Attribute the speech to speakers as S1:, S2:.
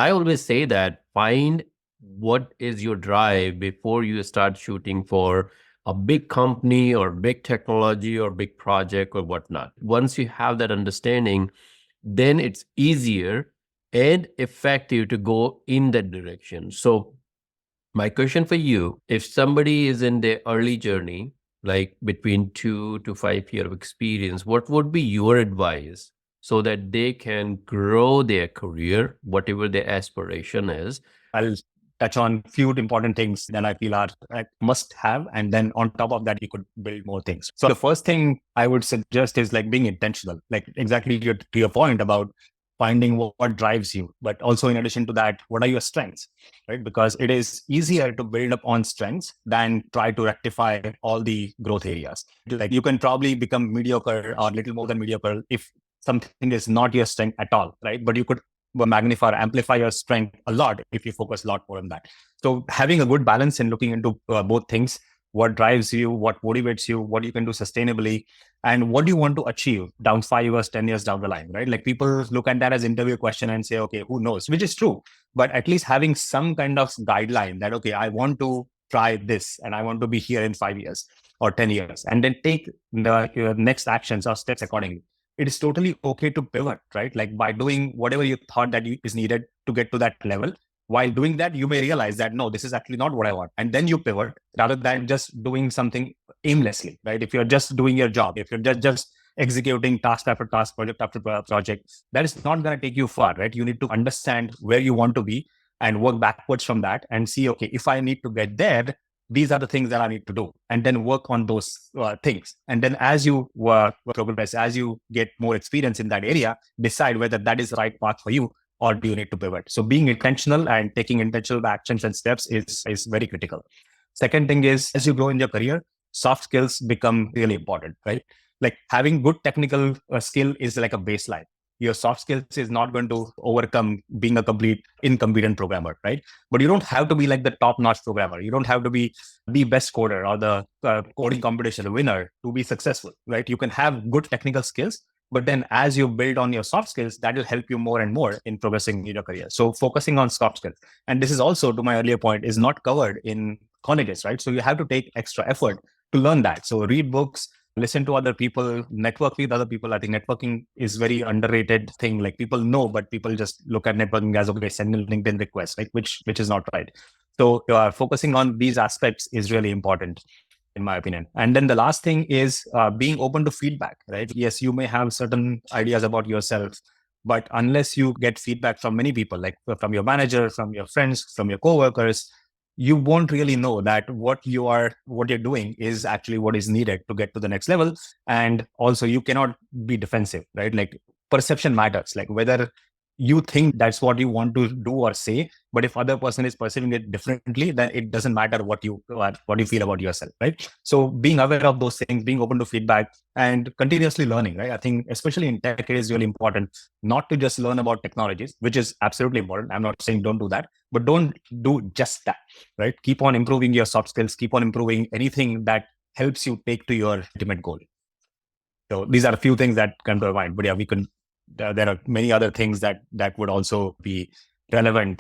S1: I always say that find what is your drive before you start shooting for a big company or big technology or big project or whatnot. Once you have that understanding, then it's easier and effective to go in that direction. So, my question for you, if somebody is in their early journey, like between 2 to 5 years of experience, what would be your advice so that they can grow their career, whatever their aspiration is?
S2: I'll touch on few important things that I feel are must have. And then on top of that, you could build more things. So the first thing I would suggest is like being intentional, like exactly to your point about finding what drives you. But also in addition to that, what are your strengths, right? Because it is easier to build up on strengths than try to rectify all the growth areas. Like you can probably become mediocre or little more than mediocre if something is not your strength at all, right? But you could magnify or amplify your strength a lot if you focus a lot more on that. So having a good balance and looking into both things, what drives you, what motivates you, what you can do sustainably, and what do you want to achieve down 5 years, 10 years down the line, right? Like people look at that as interview question and say, okay, who knows, which is true. But at least having some kind of guideline that, okay, I want to try this and I want to be here in 5 years or 10 years, and then take the next actions or steps accordingly. It is totally okay to pivot, right? Like by doing whatever you thought that is needed to get to that level. While doing that, you may realize that, no, this is actually not what I want. And then you pivot rather than just doing something aimlessly, right? If you're just doing your job, if you're just executing task after task, project after project, that is not going to take you far, right? You need to understand where you want to be and work backwards from that and see, okay, if I need to get there, these are the things that I need to do, and then work on those things. And then as you progress, as you get more experience in that area, decide whether that is the right path for you or do you need to pivot. So being intentional and taking intentional actions and steps is very critical. Second thing is, as you grow in your career, soft skills become really important, right? Like having good technical skill is like a baseline. Your soft skills is not going to overcome being a complete incompetent programmer, right? But you don't have to be like the top-notch programmer. You don't have to be the best coder or the coding competition winner to be successful, right? You can have good technical skills, but then as you build on your soft skills, that will help you more and more in progressing in your career. So focusing on soft skills. And this is also, to my earlier point, is not covered in colleges, right? So you have to take extra effort to learn that. So read books, listen to other people, network with other people. I think networking is very underrated thing. Like people know, but people just look at networking as, okay, send a LinkedIn request, like which is not right. So focusing on these aspects is really important, in my opinion. And then the last thing is being open to feedback, right? Yes, you may have certain ideas about yourself, but unless you get feedback from many people, like from your manager, from your friends, from your coworkers, you won't really know that what you're doing is actually what is needed to get to the next level. And also you cannot be defensive, right? Like perception matters, like whether you think that's what you want to do or say, but if other person is perceiving it differently, then it doesn't matter what you feel about yourself, right? So being aware of those things, being open to feedback and continuously learning, right? I think especially in tech, it is really important not to just learn about technologies, which is absolutely important. I'm not saying don't do that, but don't do just that, right? Keep on improving your soft skills, keep on improving anything that helps you take to your ultimate goal. So these are a few things that come to mind, but yeah, we can there are many other things that would also be relevant